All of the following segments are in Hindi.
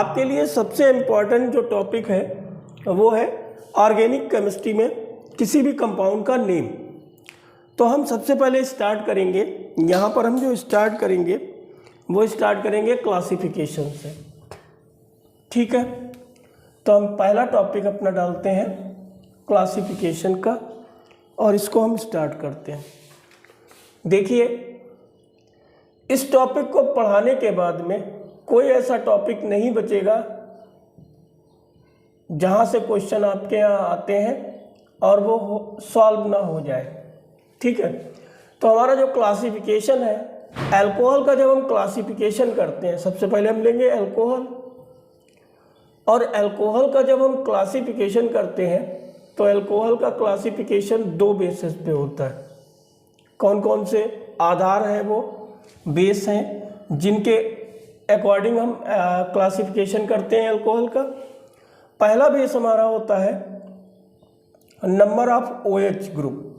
आपके लिए सबसे इम्पॉर्टेंट जो टॉपिक है वो है ऑर्गेनिक केमिस्ट्री में किसी भी कंपाउंड का नेम। तो हम सबसे पहले स्टार्ट करेंगे, यहाँ पर हम जो स्टार्ट करेंगे वो स्टार्ट करेंगे क्लासिफिकेशन से। ठीक है, तो हम पहला टॉपिक अपना डालते हैं क्लासिफिकेशन का और इसको हम स्टार्ट करते हैं। देखिए, इस टॉपिक को पढ़ाने के बाद में कोई ऐसा टॉपिक नहीं बचेगा जहाँ से क्वेश्चन आपके यहाँ आते हैं और वो सॉल्व ना हो जाए। ठीक है, तो हमारा जो क्लासिफिकेशन है, अल्कोहल का जब हम क्लासिफिकेशन करते हैं सबसे पहले हम लेंगे अल्कोहल, और अल्कोहल का जब हम क्लासिफिकेशन करते हैं तो अल्कोहल का क्लासिफिकेशन दो बेसिस पे होता है। कौन कौन से आधार हैं, वो बेस हैं जिनके अकॉर्डिंग हम क्लासिफिकेशन करते हैं अल्कोहल का। पहला बेस हमारा होता है number of OH group.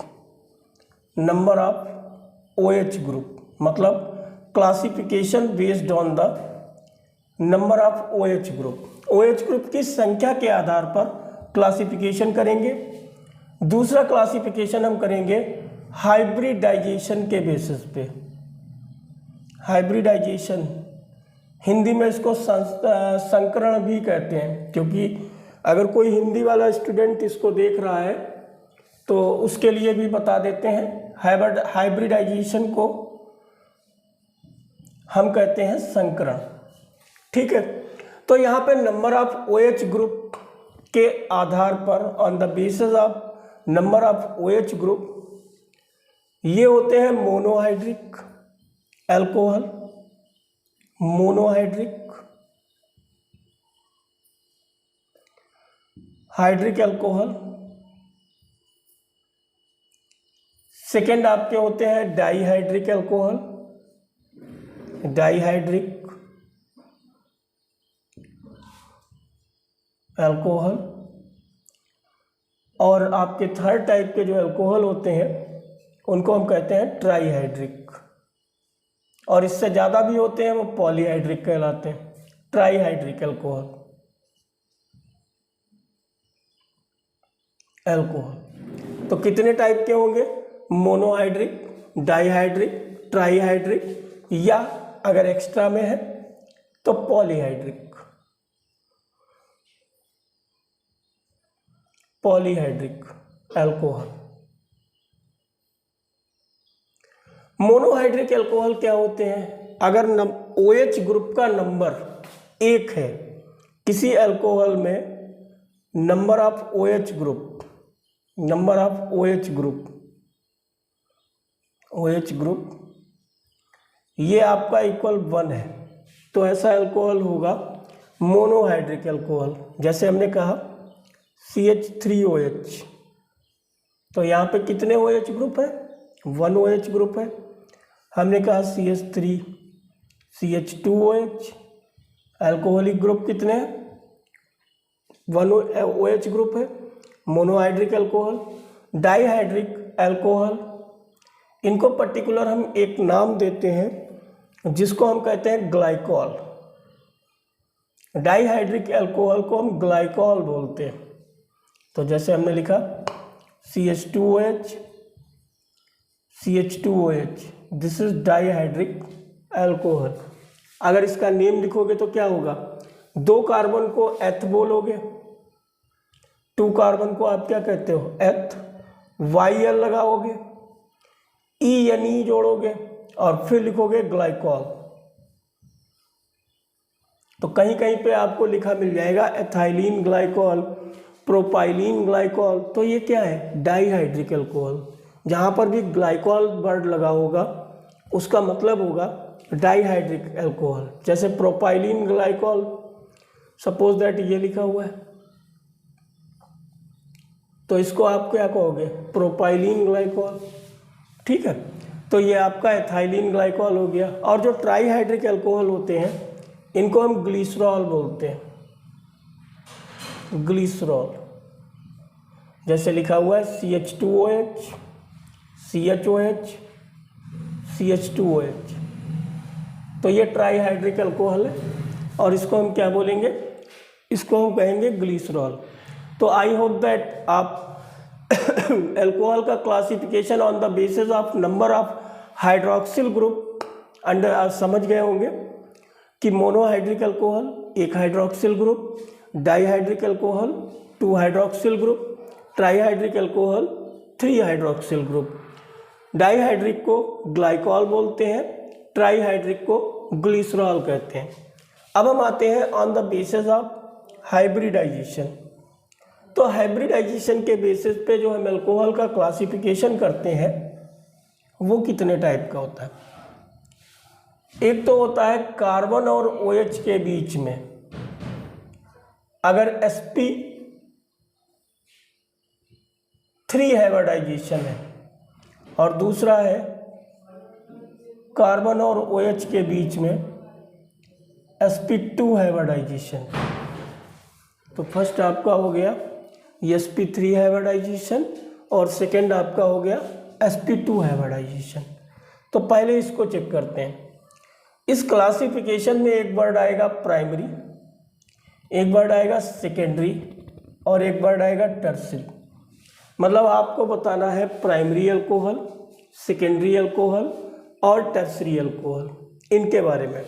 Number of OH group मतलब classification based on the number of OH group. OH group की संख्या के आधार पर क्लासिफिकेशन करेंगे। दूसरा क्लासिफिकेशन हम करेंगे हाइब्रिडाइजेशन के बेसिस पे। हाइब्रिडाइजेशन, हिंदी में इसको संकरण भी कहते हैं, क्योंकि अगर कोई हिंदी वाला स्टूडेंट इसको देख रहा है तो उसके लिए भी बता देते हैं। हाइब्रिडाइजेशन को हम कहते हैं संकरण। ठीक है, तो यहाँ पे नंबर ऑफ OH ग्रुप के आधार पर, on the basis of number of OH group, ये होते हैं monohydric alcohol, monohydric, hydric alcohol. Second आपके होते हैं डाईहाइड्रिक अल्कोहल, डाईहाइड्रिक अल्कोहल। और आपके थर्ड टाइप के जो अल्कोहल होते हैं उनको हम कहते हैं ट्राईहाइड्रिक, और इससे ज़्यादा भी होते हैं वो पॉलीहाइड्रिक कहलाते हैं। ट्राईहाइड्रिक अल्कोहल, अल्कोहल तो कितने टाइप के होंगे? मोनोहाइड्रिक, डाईहाइड्रिक, ट्राईहाइड्रिक, या अगर एक्स्ट्रा में है तो polyhydric. Polyhydric alcohol. Monohydric alcohol क्या होते हैं? अगर OH ग्रुप का नंबर 1 है, किसी अल्कोहल में number of OH group, number of OH group, OH group ये आपका इक्वल 1 है, तो ऐसा अल्कोहल होगा मोनोहाइड्रिक अल्कोहल। जैसे हमने कहा CH3OH, तो यहाँ पे कितने OH ग्रुप है? 1 OH ग्रुप है। हमने कहा CH3 CH2OH, अल्कोहलिक ग्रुप कितने हैं? 1 OH ग्रुप है, मोनोहाइड्रिक अल्कोहल। डाईहाइड्रिक अल्कोहल, इनको पर्टिकुलर हम एक नाम देते हैं जिसको हम कहते हैं ग्लाइकॉल। डाईहाइड्रिक अल्कोहल को हम ग्लाइकॉल बोलते हैं। तो जैसे हमने लिखा CH2OH, CH2OH, this is dihydric alcohol. अगर इसका नेम लिखोगे तो क्या होगा? 2 कार्बन को एथ बोलोगे, 2 कार्बन को आप क्या कहते हो? एथ। YL लगाओगे, ENE जोड़ोगे और फिर लिखोगे ग्लाइकॉल। तो कहीं कहीं पे आपको लिखा मिल जाएगा एथाइलिन ग्लाइकॉल, प्रोपाइलिन ग्लाइकॉल। तो ये क्या है? Dihydric alcohol. जहाँ पर भी ग्लाइकॉल वर्ड लगा होगा उसका मतलब होगा डाईहाइड्रिक अल्कोहल। जैसे प्रोपाइलिन ग्लाइकॉल, सपोज दैट ये लिखा हुआ है, तो इसको आप क्या कहोगे? Propylene glycol. ठीक है, तो ये आपका एथाइलिन ग्लाइकॉल हो गया। और जो ट्राईहाइड्रिक अल्कोहल होते हैं इनको हम ग्लिसरॉल बोलते हैं, ग्लिसरॉल। जैसे लिखा हुआ है CH2OH, CHOH, CH2OH, तो ये ट्राईहाइड्रिक अल्कोहल है। और इसको हम क्या बोलेंगे, इसको हम कहेंगे ग्लिसरॉल। तो आई होप दैट आप अल्कोहल का classification on the basis of number of hydroxyl group under आप समझ गए होंगे कि मोनोहाइड्रिक अल्कोहल एक hydroxyl group, dihydric alcohol 2 hydroxyl group, trihydric alcohol 3 hydroxyl group. Dihydric को ग्लाइकॉल बोलते हैं, ट्राईहाइड्रिक को ग्लिसरॉल कहते हैं। अब हम आते हैं on the basis of hybridization. तो हाइब्रिडाइजेशन के बेसिस पे जो हम अल्कोहल का क्लासिफिकेशन करते हैं वो कितने टाइप का होता है। एक तो होता है कार्बन और OH के बीच में अगर sp3 हाइब्रिडाइजेशन है, और दूसरा है कार्बन और OH के बीच में sp2 हाइब्रिडाइजेशन। तो फर्स्ट आपका हो गया sp3 हाइब्रिडाइजेशन और सेकंड आपका हो गया sp2 हाइब्रिडाइजेशन। तो पहले इसको चेक करते हैं। इस क्लासिफिकेशन में एक वर्ड आएगा प्राइमरी, एक वर्ड आएगा सेकेंडरी और एक वर्ड आएगा टर्शियरी। मतलब आपको बताना है प्राइमरी अल्कोहल, सेकेंडरी अल्कोहल और टर्शियरी अल्कोहल, इनके बारे में।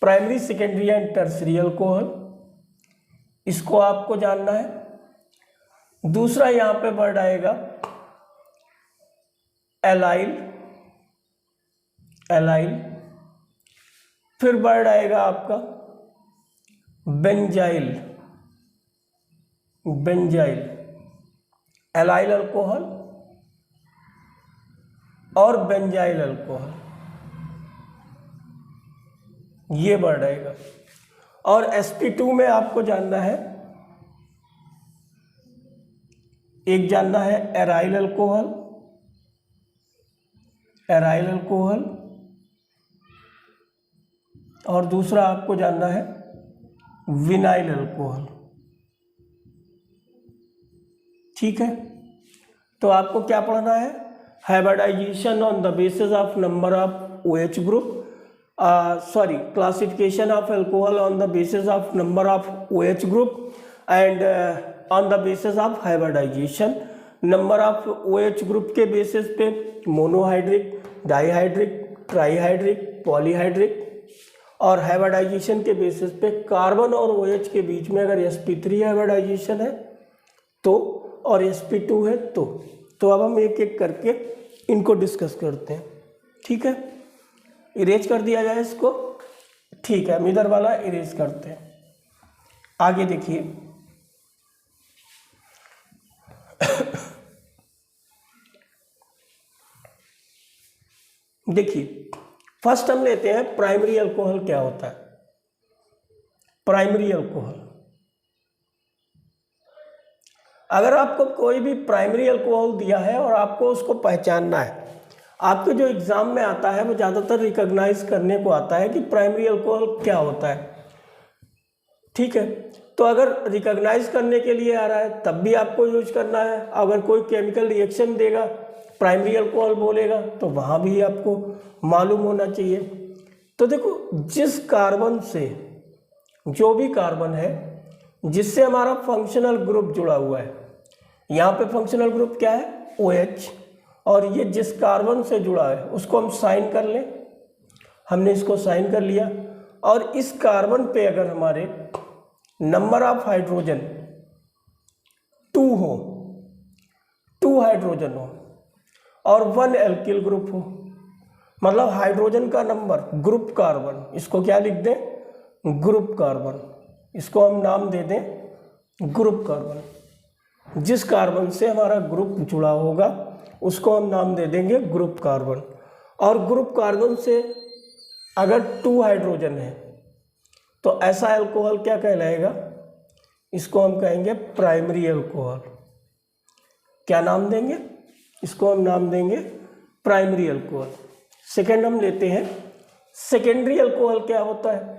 Primary, secondary and tertiary alcohol, इसको आपको जानना है। दूसरा यहाँ पे वर्ड आएगा एलाइल, फिर वर्ड आएगा आपका बेंजाइल, एलाइल अल्कोहल और बेंजाइल अल्कोहल, ये वर्ड आएगा। और sp2 में आपको जानना है, एक जानना है एराइल अल्कोहल, और दूसरा आपको जानना है विनाइल अल्कोहल। ठीक है, तो आपको क्या पढ़ना है, hybridization on the basis of number of OH group, classification of alcohol on the basis of number of OH group and on the basis of hybridization। Number of OH group के बेसिस पे मोनोहाइड्रिक, डाईहाइड्रिक, ट्राईहाइड्रिक, पॉलीहाइड्रिक, और हाइब्रिडाइजेशन के बेसिस पे कार्बन और OH के बीच में अगर sp3 हाइब्रिडाइजेशन है तो और sp2 है तो अब हम एक एक करके इनको डिस्कस करते हैं। ठीक है, इरेज कर दिया जाए इसको। ठीक है, हम इधर वाला इरेज करते हैं। आगे देखिए, देखिए फर्स्ट हम लेते हैं प्राइमरी अल्कोहल क्या होता है। प्राइमरी अल्कोहल, अगर आपको कोई भी प्राइमरी अल्कोहल दिया है और आपको उसको पहचानना है, आपके जो एग्जाम में आता है वो ज़्यादातर रिकॉग्नाइज करने को आता है कि प्राइमरी अल्कोहल क्या होता है। ठीक है, तो अगर रिकॉग्नाइज करने के लिए आ रहा है तब भी आपको यूज करना है। अगर कोई केमिकल रिएक्शन देगा, प्राइमरी अल्कोहल बोलेगा, तो वहाँ भी आपको मालूम होना चाहिए। तो देखो, जिस कार्बन से, जो भी कार्बन है जिससे हमारा फंक्शनल ग्रुप जुड़ा हुआ है, यहाँ पे फंक्शनल ग्रुप क्या है, OH, और ये जिस कार्बन से जुड़ा है उसको हम साइन कर लें। हमने इसको साइन कर लिया, और इस कार्बन पे अगर हमारे नंबर ऑफ हाइड्रोजन 2 हो, 2 हाइड्रोजन हो और 1 एल्किल ग्रुप हो, मतलब हाइड्रोजन का नंबर, ग्रुप कार्बन, इसको क्या लिख दें, ग्रुप कार्बन, इसको हम नाम दे दें ग्रुप कार्बन। जिस कार्बन से हमारा ग्रुप जुड़ा होगा उसको हम नाम दे देंगे ग्रुप कार्बन। और ग्रुप कार्बन से अगर 2 हाइड्रोजन है तो ऐसा अल्कोहल क्या कहलाएगा, इसको हम कहेंगे प्राइमरी अल्कोहल। क्या नाम देंगे, इसको हम नाम देंगे प्राइमरी अल्कोहल। सेकेंड हम लेते हैं सेकेंडरी अल्कोहल क्या होता है।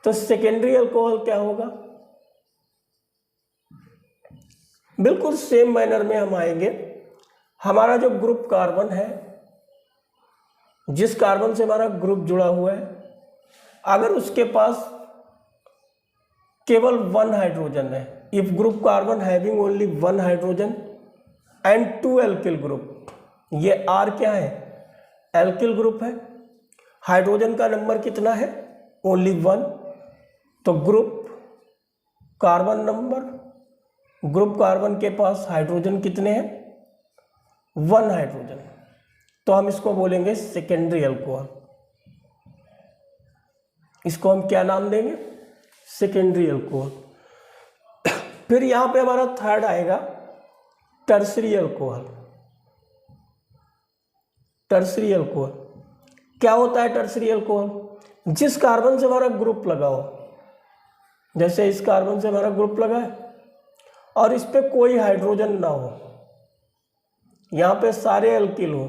तो सेकेंडरी अल्कोहल क्या होगा, बिल्कुल सेम मैनर में हम आएंगे। हमारा जो ग्रुप कार्बन है, जिस कार्बन से हमारा ग्रुप जुड़ा हुआ है, अगर उसके पास केवल वन हाइड्रोजन है। If group carbon having only one hydrogen and two alkyl group, ये आर क्या है, एल्किल ग्रुप है। हाइड्रोजन का नंबर कितना है, ओनली वन। तो group carbon number, group carbon के पास हाइड्रोजन कितने हैं, वन हाइड्रोजन। तो हम इसको बोलेंगे सेकेंडरी अल्कोहल। इसको हम क्या नाम देंगे, सेकेंडरी अल्कोहल। फिर यहां पे हमारा थर्ड आएगा टर्सरी अल्कोहल। टर्सरी अल्कोहल क्या होता है, टर्सरी अल्कोहल जिस कार्बन से हमारा ग्रुप लगा हो, जैसे इस कार्बन से हमारा ग्रुप लगा है और इस पे कोई हाइड्रोजन ना हो, यहाँ पे सारे एल्किल हो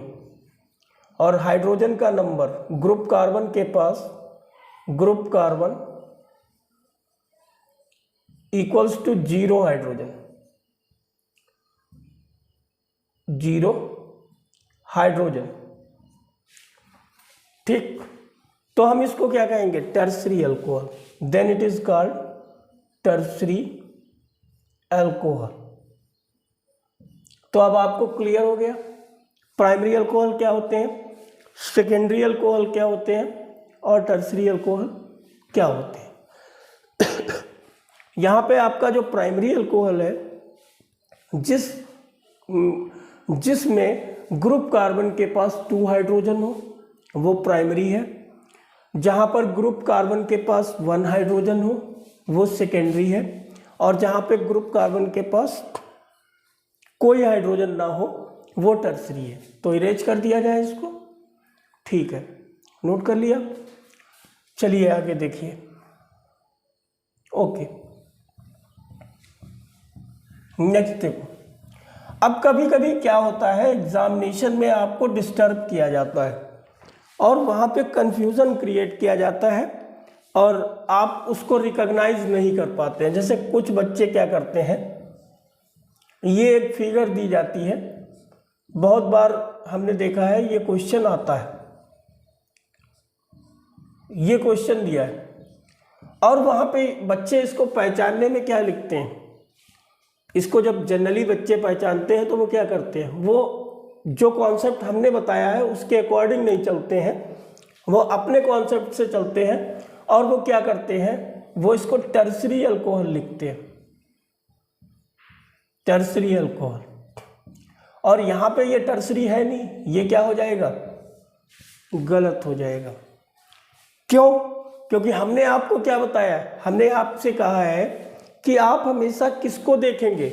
और हाइड्रोजन का नंबर ग्रुप कार्बन के पास, group carbon equals to 0 hydrogen, 0 hydrogen. ठीक, तो हम इसको क्या कहेंगे, tertiary alcohol. Then it is called tertiary alcohol. तो अब आपको क्लियर हो गया प्राइमरी अल्कोहल क्या होते हैं, सेकेंडरी अल्कोहल क्या होते हैं और टर्सरी अल्कोहल क्या होते हैं। यहाँ पे आपका जो प्राइमरी अल्कोहल है, जिसमें ग्रुप कार्बन के पास 2 हाइड्रोजन हो, वो प्राइमरी है। जहाँ पर ग्रुप कार्बन के पास 1 हाइड्रोजन हो, वो सेकेंडरी है। और जहाँ पे ग्रुप कार्बन के पास कोई हाइड्रोजन ना हो, वो टर्सरी है। तो इरेज कर दिया जाए इसको, ठीक है, नोट कर लिया। चलिए आगे देखिए। ओके, नेक्स्ट देखो। अब कभी कभी क्या होता है, एग्जामिनेशन में आपको डिस्टर्ब किया जाता है और वहाँ पे कंफ्यूजन क्रिएट किया जाता है और आप उसको रिकॉग्नाइज नहीं कर पाते हैं। जैसे कुछ बच्चे क्या करते हैं, ये एक फिगर दी जाती है, बहुत बार हमने देखा है ये क्वेश्चन आता है, ये क्वेश्चन दिया है और वहाँ पे बच्चे इसको पहचानने में क्या लिखते हैं, इसको जब जनरली बच्चे पहचानते हैं तो वो क्या करते हैं, वो जो कॉन्सेप्ट हमने बताया है उसके अकॉर्डिंग नहीं चलते हैं, वो अपने कॉन्सेप्ट से चलते हैं और वो क्या करते हैं, वो इसको टर्सरी अल्कोहल लिखते हैं, टर्सरी अल्कोहल। और यहाँ पे ये टर्सरी है नहीं, ये क्या हो जाएगा, गलत हो जाएगा। क्यों, क्योंकि हमने आपको क्या बताया, हमने आपसे कहा है कि आप हमेशा किसको देखेंगे,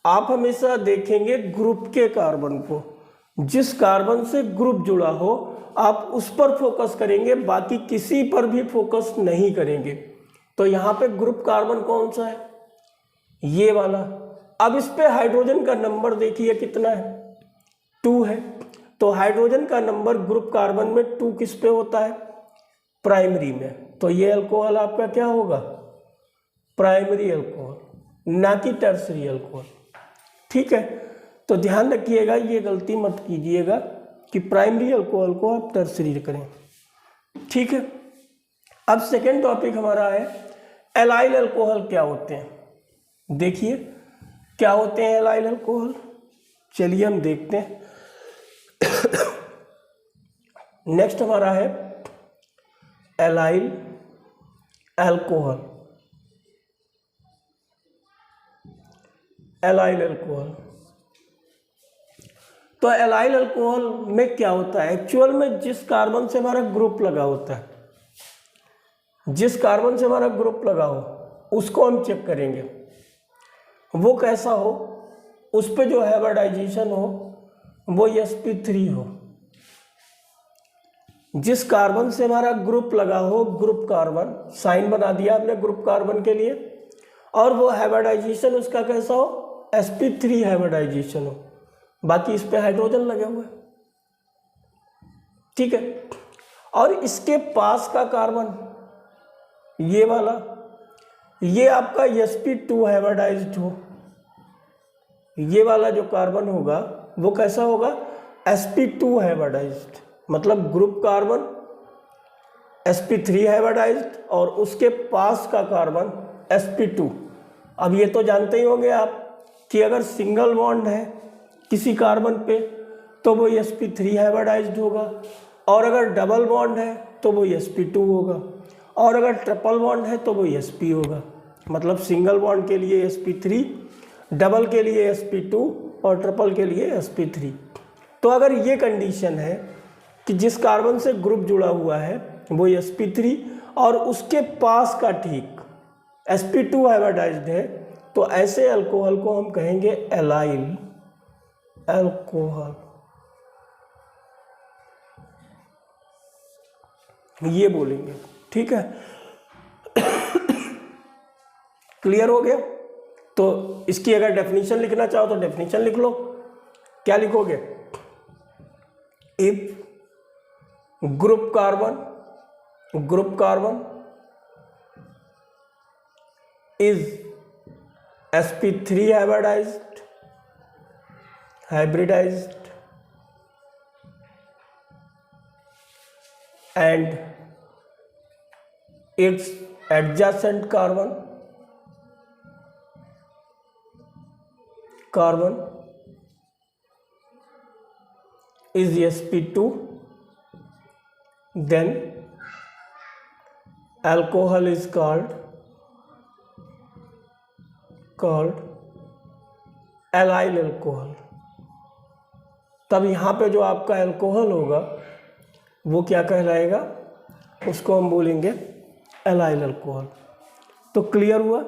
आप हमेशा देखेंगे ग्रुप के कार्बन को, जिस कार्बन से ग्रुप जुड़ा हो आप उस पर फोकस करेंगे, बाकी किसी पर भी फोकस नहीं करेंगे। तो यहाँ पे ग्रुप कार्बन कौन सा है, ये वाला। अब इस पे हाइड्रोजन का नंबर देखिए कितना है, 2 है। तो हाइड्रोजन का नंबर ग्रुप कार्बन में 2 किस पे होता है, प्राइमरी में। तो ये अल्कोहल आपका क्या होगा, प्राइमरी अल्कोहल, ना कि टर्सरी अल्कोहल। ठीक है, तो ध्यान रखिएगा, ये गलती मत कीजिएगा कि प्राइमरी अल्कोहल को आप टर्सरी करें। ठीक है, अब सेकेंड टॉपिक हमारा है एलाइल अल्कोहल क्या होते हैं। देखिए क्या होते हैं एलाइल अल्कोहल, चलिए हम देखते हैं। नेक्स्ट हमारा है एलाइल अल्कोहल। एलाइल अल्कोहल, तो एलाइल अल्कोहल में क्या होता है, एक्चुअल में जिस कार्बन से हमारा ग्रुप लगा होता है, जिस कार्बन से हमारा ग्रुप लगा हो उसको हम चेक करेंगे, वो कैसा हो, उस पे जो हाइब्रिडाइजेशन हो वो sp3 हो। जिस कार्बन से हमारा ग्रुप लगा हो, ग्रुप कार्बन, साइन बना दिया आपने ग्रुप कार्बन के लिए, और वो हाइब्रिडाइजेशन उसका कैसा हो, sp3 हाइब्रिडाइजेशन हो, बाकी इस पे हाइड्रोजन लगे हुए। ठीक है, और इसके पास का कार्बन ये वाला, ये आपका sp2 हाइब्रिडाइज्ड हो, ये वाला जो कार्बन होगा वो कैसा होगा, sp2 हाइब्रिडाइज्ड, मतलब ग्रुप कार्बन sp3 हाइब्रिडाइज्ड और उसके पास का कार्बन sp2। अब ये तो जानते ही होंगे आप कि अगर सिंगल बॉन्ड है किसी कार्बन पे तो वो sp3 हाइब्रिडाइज्ड होगा, और अगर डबल बॉन्ड है तो वो sp2 होगा, और अगर ट्रिपल बॉन्ड है तो वो sp होगा। मतलब सिंगल बॉन्ड के लिए sp3, डबल के लिए sp2 और ट्रिपल के लिए sp3। तो अगर ये कंडीशन है कि जिस कार्बन से ग्रुप जुड़ा हुआ है वो sp3 और उसके पास का ठीक sp2 हाइब्रिडाइज्ड है, तो ऐसे अल्कोहल को हम कहेंगे एलाइल अल्कोहल, ये बोलेंगे। ठीक है, क्लियर हो गया? तो इसकी अगर डेफिनेशन लिखना चाहो तो डेफिनेशन लिख लो। क्या लिखोगे? If group carbon is sp3 hybridized and its adjacent carbon is sp2, then alcohol is called allyl alcohol. तब यहाँ पे जो आपका अल्कोहल होगा वो क्या कहलाएगा? उसको हम बोलेंगे एलाइल अल्कोहल। तो क्लियर हुआ?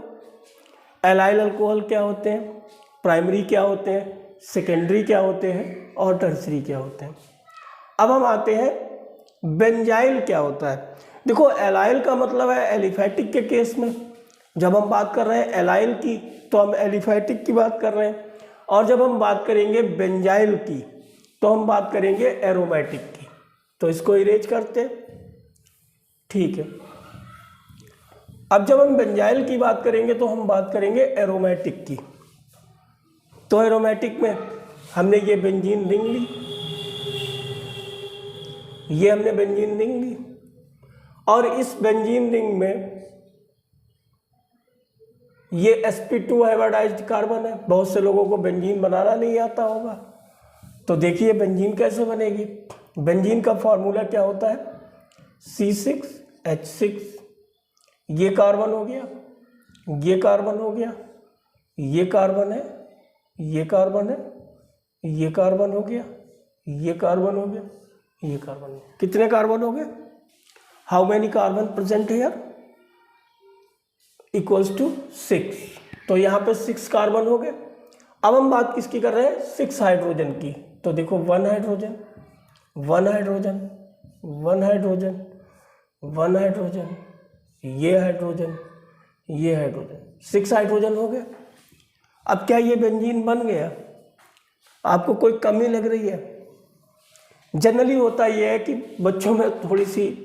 एलाइल अल्कोहल क्या होते हैं, प्राइमरी क्या होते हैं, सेकेंडरी क्या होते हैं और टर्सरी क्या होते हैं। अब हम आते हैं बेंजाइल क्या होता है। देखो, एलाइल का मतलब है एलिफैटिक के केस में जब हम बात कर रहे हैं एलाइल की तो हम एलिफैटिक की बात कर रहे हैं, और जब हम बात करेंगे बेंजाइल की तो हम बात करेंगे एरोमेटिक की। तो इसको इरेज करते हैं। ठीक है, अब जब हम बेंजाइल की बात करेंगे तो हम बात करेंगे एरोमेटिक की। तो एरोमेटिक में हमने ये बेंजीन रिंग ली, ये हमने बेंजीन रिंग ली, और इस बेंजीन रिंग में ये sp2 हाइब्रिडाइज्ड कार्बन है। बहुत से लोगों को बेंजीन बनाना नहीं आता होगा, तो देखिए बेंजीन कैसे बनेगी। बेंजीन का फॉर्मूला क्या होता है? C6H6। ये कार्बन हो गया, ये कार्बन हो गया, ये कार्बन है, ये कार्बन है, ये कार्बन हो गया, ये कार्बन हो गया, ये कार्बन हो गया। कितने कार्बन हो गए? How many carbon present here? Equals to 6। तो यहाँ पे 6 कार्बन हो गए। अब हम बात किसकी कर रहे हैं? 6 हाइड्रोजन की। तो देखो 1 हाइड्रोजन, 1 हाइड्रोजन, 1 हाइड्रोजन, 1 हाइड्रोजन, ये हाइड्रोजन, ये हाइड्रोजन, 6 हाइड्रोजन हो गए। अब क्या ये बेंजीन बन गया? आपको कोई कमी लग रही है? जनरली होता ये है कि बच्चों में थोड़ी सी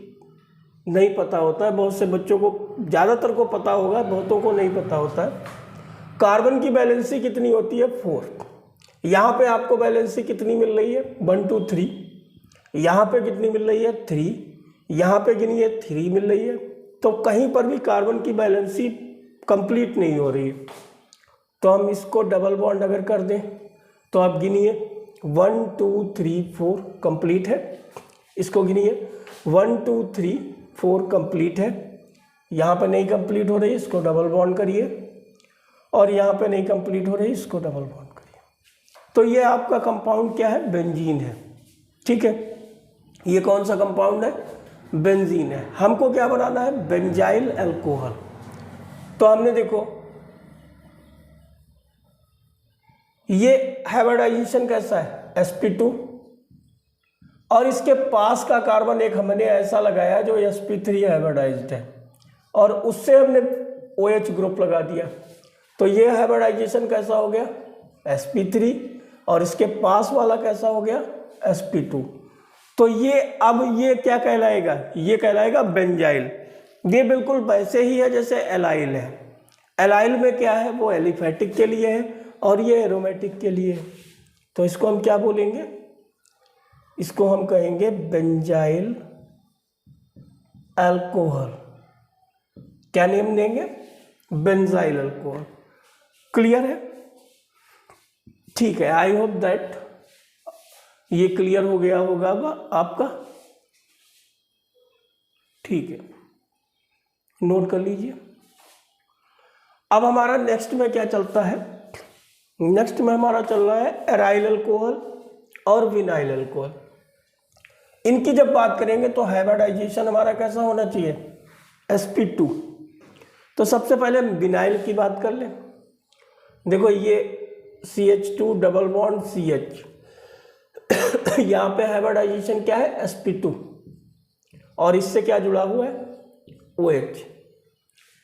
नहीं पता होता है, बहुत से बच्चों को, ज़्यादातर को पता होगा, बहुतों को नहीं पता होता है। कार्बन की वैलेंसी कितनी होती है? 4। यहाँ पे आपको वैलेंसी कितनी मिल रही है? 1 2 3। यहाँ पे कितनी मिल रही है? 3। यहाँ पे गिनिए 3 मिल रही है। तो कहीं पर भी कार्बन की वैलेंसी कंप्लीट नहीं हो रही है। तो हम इसको डबल बॉन्ड अगर कर दें तो आप गिनिए 1 2 3 4 कंप्लीट है। इसको गिनिए 1 2 3 4 कंप्लीट है। यहाँ पे नहीं कंप्लीट हो रही, इसको डबल बॉन्ड करिए, और यहाँ पे नहीं कंप्लीट हो रही, इसको डबल बॉन्ड करिए। तो ये आपका कंपाउंड क्या है? बेंजीन है। ठीक है, ये कौन सा कंपाउंड है? बेंजीन है। हमको क्या बनाना है? Benzyl alcohol. तो हमने देखो ये हाइब्रिडाइजेशन कैसा है? sp2, और इसके पास का कार्बन एक हमने ऐसा लगाया जो sp3 हाइब्रिडाइज्ड है, और उससे हमने OH ग्रुप लगा दिया। तो ये हाइब्रिडाइजेशन कैसा हो गया? sp3, और इसके पास वाला कैसा हो गया? sp2। तो ये अब ये क्या कहलाएगा? ये कहलाएगा बेंजाइल। ये बिल्कुल वैसे ही है जैसे एलाइल है। एलाइल में क्या है? वो एलिफैटिक के लिए है, और ये एरोमेटिक के लिए है। तो इसको हम क्या बोलेंगे? इसको हम कहेंगे बेंजाइल अल्कोहल। क्या नेम देंगे? Benzyl alcohol. क्लियर है? ठीक है, आई होप दैट ये क्लियर हो गया होगा आपका। ठीक है, नोट कर लीजिए। अब हमारा नेक्स्ट में क्या चलता है? नेक्स्ट में हमारा चल रहा है एराइल अल्कोहल और विनाइल अल्कोहल। इनकी जब बात करेंगे तो हाइब्रिडाइजेशन हमारा कैसा होना चाहिए? sp2। तो सबसे पहले विनाइल की बात कर लें। देखो ये CH2 डबल बॉन्ड CH, यहाँ पे हाइब्रिडाइजेशन क्या है? sp2, और इससे क्या जुड़ा हुआ है? OH।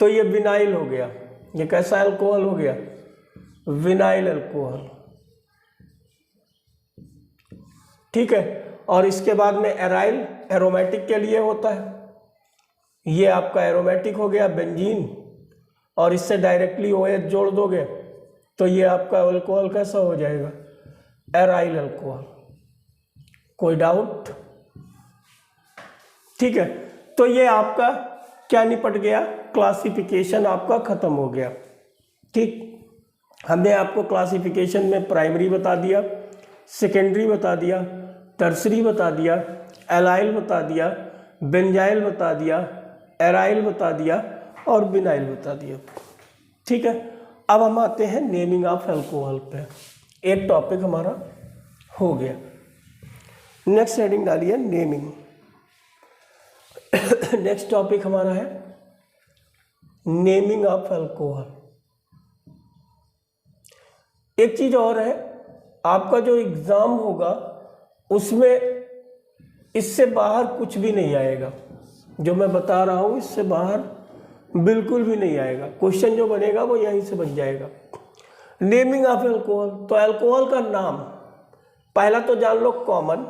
तो ये विनाइल हो गया। ये कैसा अल्कोहल हो गया? Vinyl alcohol. ठीक है, और इसके बाद में एराइल एरोमेटिक के लिए होता है। ये आपका एरोमेटिक हो गया बेंजीन, और इससे डायरेक्टली OH जोड़ दोगे तो ये आपका अल्कोहल कैसा हो जाएगा? Aryl alcohol. कोई डाउट? ठीक है, तो ये आपका क्या निपट गया? क्लासिफिकेशन आपका खत्म हो गया। ठीक, हमने आपको क्लासिफिकेशन में प्राइमरी बता दिया, सेकेंडरी बता दिया, टर्सरी बता दिया, एलाइल बता दिया, बेंजाइल बता दिया, एराइल बता दिया और विनाइल बता दिया। ठीक है, अब हम आते हैं नेमिंग ऑफ अल्कोहल पे। एक टॉपिक हमारा हो गया। नेक्स्ट हेडिंग डालिए नेमिंग। नेक्स्ट टॉपिक हमारा है नेमिंग ऑफ अल्कोहल। एक चीज और है, आपका जो एग्जाम होगा उसमें इससे बाहर कुछ भी नहीं आएगा। जो मैं बता रहा हूं इससे बाहर बिल्कुल भी नहीं आएगा। क्वेश्चन जो बनेगा वो यहीं से बन जाएगा। नेमिंग ऑफ अल्कोहल, तो अल्कोहल का नाम पहला तो जान लो कॉमन।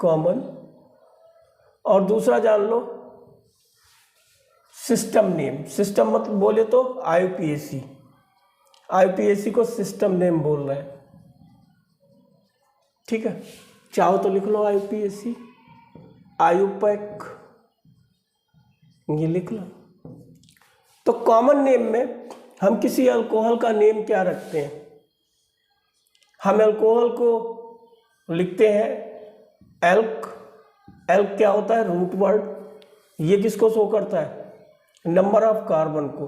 कॉमन, और दूसरा जान लो सिस्टम नेम। सिस्टम मतलब बोले तो IUPAC। IUPAC को सिस्टम नेम बोल रहे हैं। ठीक है, चाहो तो लिख लो IUPAC, आयुपैक, ये लिख लो। तो कॉमन नेम में हम किसी अल्कोहल का नेम क्या रखते हैं? हम अल्कोहल को लिखते हैं एल्क। एल्क क्या होता है? Root word. ये किसको शो करता है? नंबर ऑफ कार्बन को।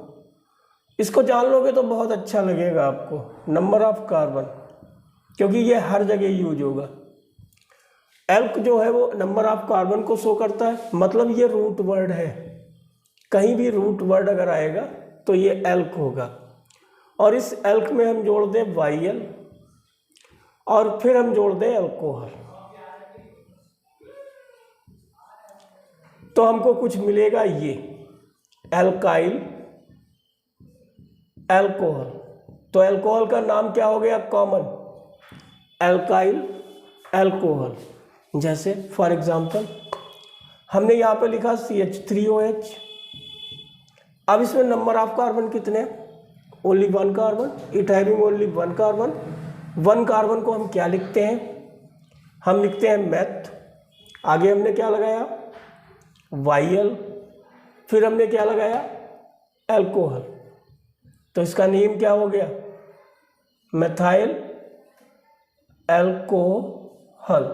इसको जान लोगे तो बहुत अच्छा लगेगा आपको, नंबर ऑफ कार्बन, क्योंकि ये हर जगह यूज होगा। एल्क जो है वो नंबर ऑफ कार्बन को शो करता है, मतलब ये रूट वर्ड है। कहीं भी रूट वर्ड अगर आएगा तो ये एल्क होगा। और इस एल्क में हम जोड़ दें YL, और फिर हम जोड़ दें अल्कोहल, तो हमको कुछ मिलेगा ये एल्काइल अल्कोहल। तो अल्कोहल का नाम क्या हो गया? Common, alkyl alcohol. जैसे फॉर एग्जांपल हमने यहाँ पे लिखा CH3OH। अब इसमें नंबर ऑफ कार्बन कितने? Only 1 carbon. It having only 1 carbon. 1 carbon को हम क्या लिखते हैं? हम लिखते हैं मेथ। आगे हमने क्या लगाया? YL। फिर हमने क्या लगाया? अल्कोहल। तो इसका नेम क्या हो गया? Methyl alcohol.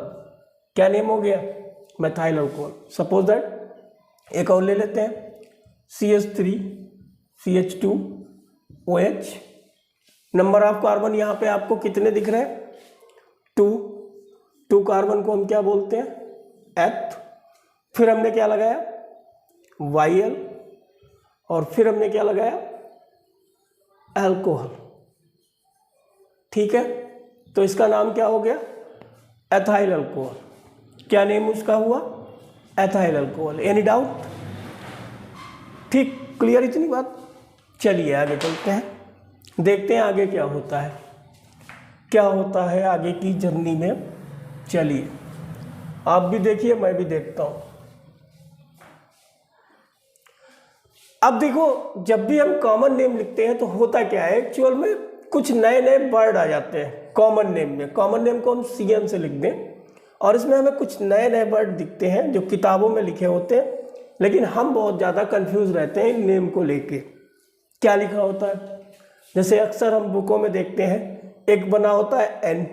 क्या नेम हो गया? Methyl alcohol. सपोज दैट एक और ले लेते हैं, CH3 CH2OH। Number of carbon यहाँ पे आपको कितने दिख रहे हैं? 2 कार्बन को हम क्या बोलते हैं? एथ। फिर हमने क्या लगाया? YL, और फिर हमने क्या लगाया? अल्कोहल। ठीक है, तो इसका नाम क्या हो गया? Ethyl alcohol. क्या नेम उसका हुआ? Ethyl alcohol. Any doubt? ठीक, क्लियर इतनी बात? चलिए आगे चलते हैं, देखते हैं आगे क्या होता है, क्या होता है आगे की जर्नी में। चलिए आप भी देखिए, मैं भी देखता हूं। अब देखो, जब भी हम कॉमन नेम लिखते हैं तो होता क्या है, एक्चुअल में कुछ नए नए वर्ड आ जाते हैं कॉमन नेम में। कॉमन नेम को हम CN से लिख दें और इसमें हमें कुछ नए नए वर्ड दिखते हैं जो किताबों में लिखे होते हैं, लेकिन हम बहुत ज़्यादा कंफ्यूज रहते हैं इन नेम को लेके। क्या लिखा होता है, जैसे अक्सर हम बुकों में देखते हैं, एक बना होता है एन,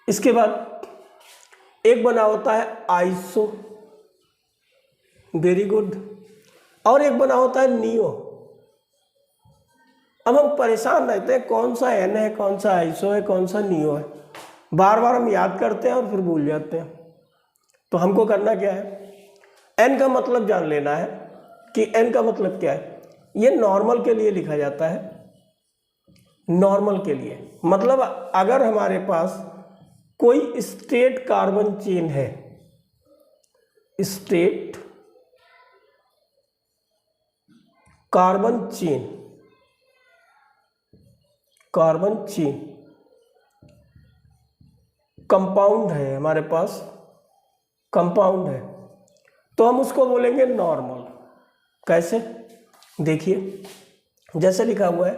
इसके बाद एक बना होता है आइसो, वेरी गुड, और एक बना होता है नियो। अब हम परेशान रहते हैं कौन सा एन है, कौन सा आइसो है, कौन सा नियो है, बार बार हम याद करते हैं और फिर भूल जाते हैं। तो हमको करना क्या है, एन का मतलब जान लेना है कि एन का मतलब क्या है। ये नॉर्मल के लिए लिखा जाता है, नॉर्मल के लिए मतलब अगर हमारे पास कोई स्ट्रेट कार्बन चेन है, straight carbon chain, carbon chain compound है हमारे पास, कंपाउंड है, तो हम उसको बोलेंगे नॉर्मल। कैसे, देखिए जैसे लिखा हुआ है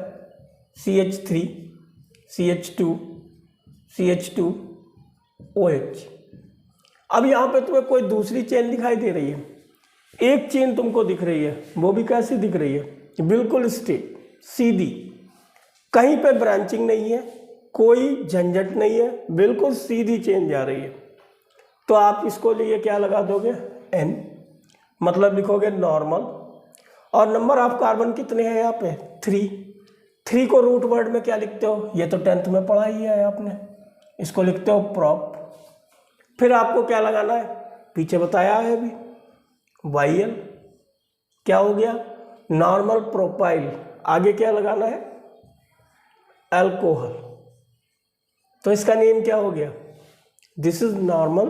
CH3 CH2 CH2 OH। अब यहाँ पे तुम्हें कोई दूसरी चेन दिखाई दे रही है, एक चेन तुमको दिख रही है, वो भी कैसी दिख रही है, बिल्कुल स्ट्रेट सीधी, कहीं पे ब्रांचिंग नहीं है, कोई झंझट नहीं है, बिल्कुल सीधी चेन जा रही है। तो आप इसको लिए क्या लगा दोगे, N, मतलब लिखोगे नॉर्मल, और नंबर ऑफ कार्बन कितने हैं यहाँ पे 3 को रूट वर्ड में क्या लिखते हो, ये तो 10th में पढ़ा ही है आपने, इसको लिखते हो प्रॉप। फिर आपको क्या लगाना है, पीछे बताया है अभी, YL, क्या हो गया नॉर्मल प्रोपाइल, आगे क्या लगाना है अल्कोहल, तो इसका नेम क्या हो गया, this is normal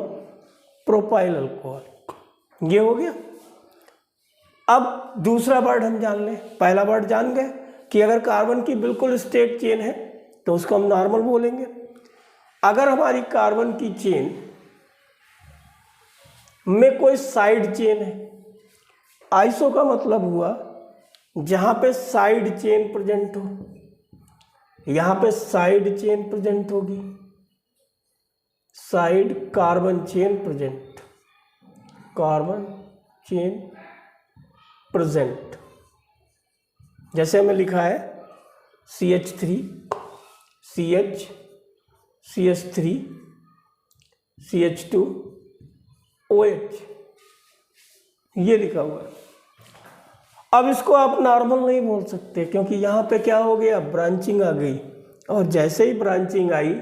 propyl alcohol, ये हो गया। अब दूसरा वर्ड हम जान लें, पहला वर्ड जान गए कि अगर कार्बन की बिल्कुल स्ट्रेट चेन है तो उसको हम नॉर्मल बोलेंगे। अगर हमारी कार्बन की चेन में कोई साइड चेन है, आइसो का मतलब हुआ जहां पे साइड चेन प्रेजेंट हो, यहां पे साइड चेन प्रेजेंट होगी, side carbon chain present, carbon chain present, जैसे हमें लिखा है CH3 CH CH3 CH2 OH, ये लिखा हुआ है। अब इसको आप नॉर्मल नहीं बोल सकते क्योंकि यहाँ पे क्या हो गया, ब्रांचिंग आ गई, और जैसे ही ब्रांचिंग आई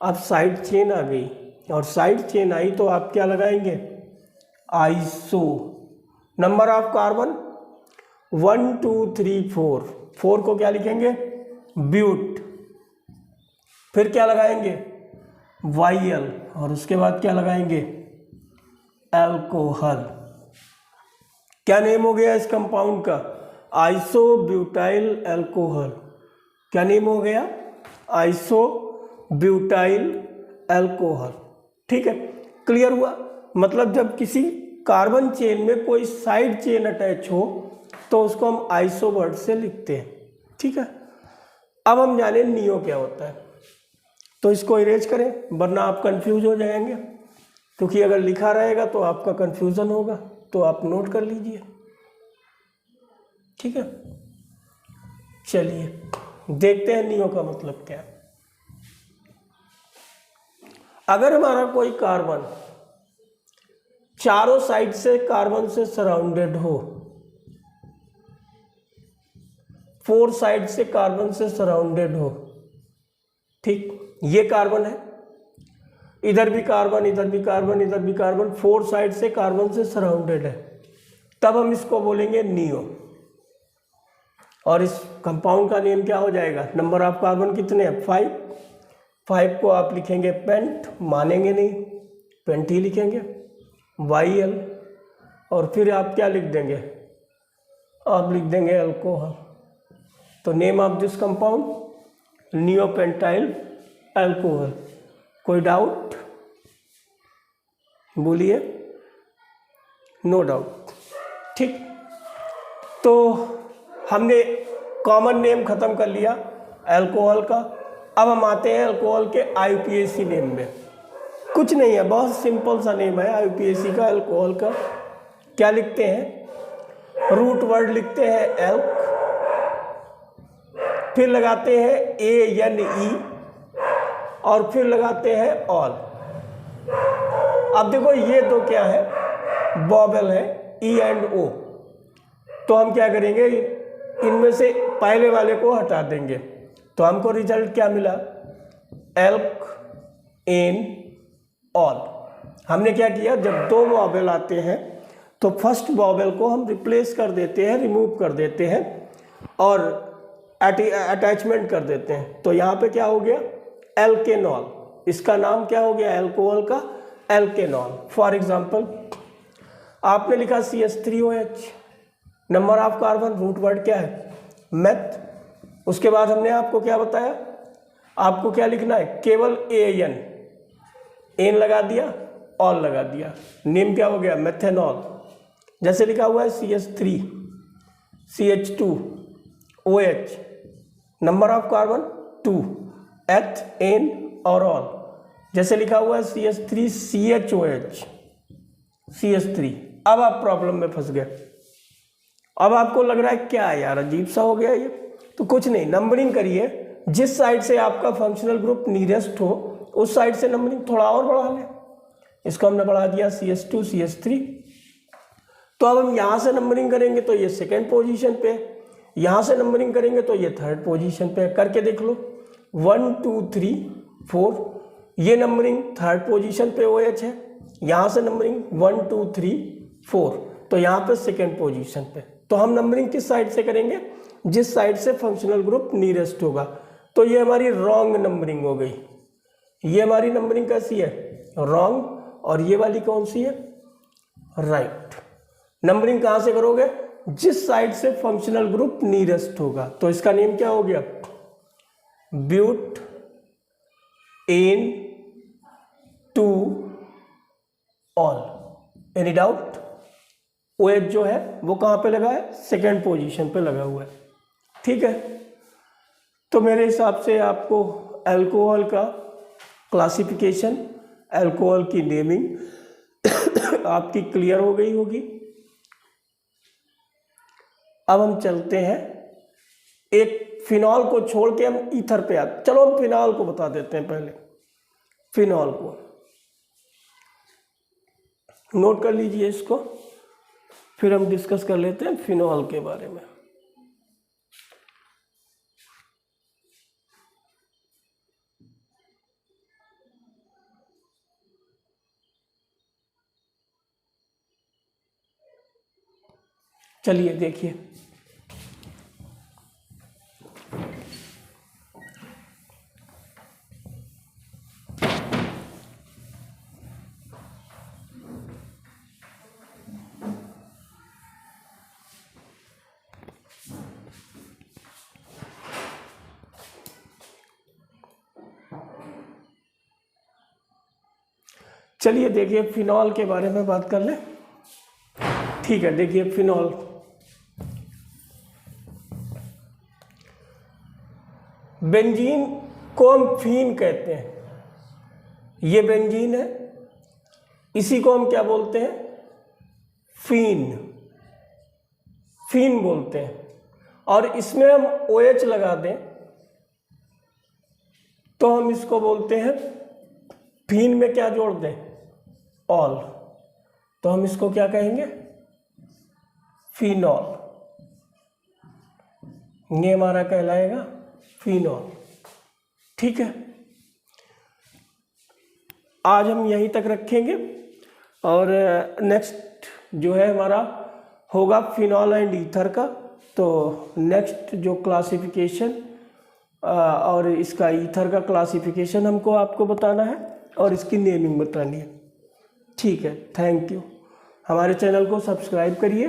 अब साइड चेन आ गई, और साइड चेन आई तो आप क्या लगाएंगे आइसो। नंबर ऑफ कार्बन 1 2 3 4 को क्या लिखेंगे ब्यूट, फिर क्या लगाएंगे YL, और उसके बाद क्या लगाएंगे अल्कोहल। क्या नेम हो गया इस कंपाउंड का, आइसोब्यूटाइल अल्कोहल। क्या नेम हो गया, आइसोब्यूटाइल अल्कोहल। ठीक है, क्लियर हुआ। मतलब जब किसी कार्बन चेन में कोई साइड चेन अटैच हो तो उसको हम आइसो वर्ड से लिखते हैं। ठीक है, अब हम जाने नियो क्या होता है, तो इसको इरेज करें वरना आप कंफ्यूज हो जाएंगे, क्योंकि अगर लिखा रहेगा तो आपका कंफ्यूजन होगा, तो आप नोट कर लीजिए। ठीक है, चलिए देखते हैं नियो का मतलब क्या है। अगर हमारा कोई कार्बन चारों साइड से कार्बन से सराउंडेड हो, 4 साइड से कार्बन से सराउंडेड हो, ठीक, ये कार्बन है, इधर भी कार्बन, इधर भी कार्बन, इधर भी कार्बन, 4 साइड से कार्बन से सराउंडेड है, तब हम इसको बोलेंगे नियो। और इस कंपाउंड का नेम क्या हो जाएगा, नंबर ऑफ कार्बन कितने हैं 5 को आप लिखेंगे पेंट, मानेंगे नहीं, पेंट ही लिखेंगे, YL, और फिर आप क्या लिख देंगे, आप लिख देंगे अल्कोहल। तो name of this compound neopentyl alcohol. कोई डाउट बोलिए, नो डाउट। ठीक, तो हमने कॉमन नेम खत्म कर लिया अल्कोहल का। अब हम आते हैं अल्कोहल के IUPAC नेम में। कुछ नहीं है, बहुत सिंपल सा नेम है IUPAC का अल्कोहल का। क्या लिखते हैं, रूट वर्ड लिखते हैं एल्क, फिर लगाते हैं ANE और फिर लगाते हैं ऑल। अब देखो ये तो क्या है, वॉवेल है E एंड O, तो हम क्या करेंगे, इनमें से पहले वाले को हटा देंगे, तो हमको रिजल्ट क्या मिला, एल्क, एन, ऑल। हमने क्या किया, जब दो वॉवेल आते हैं तो फर्स्ट वॉवेल को हम रिप्लेस कर देते हैं, रिमूव कर देते हैं और अटैचमेंट कर देते हैं। तो यहाँ पे क्या हो गया, एल्केनॉल, इसका नाम क्या हो गया, अल्कोहल का एल्केनॉल। फॉर एग्जांपल आपने लिखा CH3OH, number of carbon, root word क्या है, मेथ। उसके बाद हमने आपको क्या बताया, आपको क्या लिखना है, केवल AN, एन लगा दिया, ऑल लगा दिया, नेम क्या हो गया, मेथेनॉल। जैसे लिखा हुआ है CH3, CH2OH, number of carbon 2, एथ, एन और ऑल। जैसे लिखा हुआ है CH3CHOH, CH3। अब आप प्रॉब्लम में फंस गए, अब आपको लग रहा है क्या यार अजीब सा हो गया ये, तो कुछ नहीं, नंबरिंग करिए, जिस साइड से आपका फंक्शनल ग्रुप नियरेस्ट हो उस साइड से नंबरिंग थोड़ा और बढ़ा लें। इसको हमने बढ़ा दिया CH2 CH3, तो अब हम यहाँ से नंबरिंग करेंगे तो ये सेकेंड पोजीशन पे, यहाँ से नंबरिंग करेंगे तो ये थर्ड पोजीशन पे। करके देख लो, 1 2 3 4, ये नंबरिंग थर्ड पोजीशन पे OH है, यहाँ से नंबरिंग 1 2 3 4, तो यहाँ पे सेकेंड पोजीशन पे। तो हम नंबरिंग किस साइड से करेंगे, जिस साइड से फंक्शनल ग्रुप नियरेस्ट होगा। तो ये हमारी रॉन्ग नंबरिंग हो गई, ये हमारी नंबरिंग कैसी है, रॉन्ग, और ये वाली कौन सी है, राइट। नंबरिंग कहाँ से करोगे, जिस साइड से फंक्शनल ग्रुप नियरेस्ट होगा। तो इसका नेम क्या हो गया, butan two ol. Any doubt, OH जो है वो कहाँ पे लगा है, सेकेंड पोजीशन पे लगा हुआ है, ठीक है। तो मेरे हिसाब से आपको अल्कोहल का क्लासिफिकेशन, अल्कोहल की नेमिंग आपकी क्लियर हो गई होगी। अब हम चलते हैं, एक फिनॉल को छोड़ के हम ईथर पे आते, चलो हम फिनॉल को बता देते हैं पहले। फिनॉल को नोट कर लीजिए इसको, फिर हम डिस्कस कर लेते हैं फिनॉल के बारे में। चलिए देखिए, चलिए देखिए फिनॉल के बारे में बात कर लें, ठीक है। देखिए फिनॉल, बेंजीन को हम फीन कहते हैं, ये बेंजीन है, इसी को हम क्या बोलते हैं, फीन, फीन बोलते हैं। और इसमें हम OH लगा दें तो हम इसको बोलते हैं, फीन में क्या जोड़ दें, ऑल, तो हम इसको क्या कहेंगे, फिनॉल। ये हमारा कहलाएगा फिनॉल, ठीक है। आज हम यहीं तक रखेंगे और नेक्स्ट जो है हमारा होगा फिनॉल एंड ईथर का। तो नेक्स्ट जो क्लासिफिकेशन और इसका ईथर का क्लासिफिकेशन हमको आपको बताना है और इसकी नेमिंग बतानी है, ठीक है। Thank you. हमारे चैनल को सब्सक्राइब करिए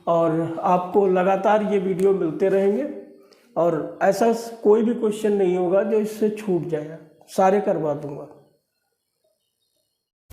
और आपको लगातार ये वीडियो मिलते रहेंगे और ऐसा कोई भी क्वेश्चन नहीं होगा जो इससे छूट जाए, सारे करवा दूंगा।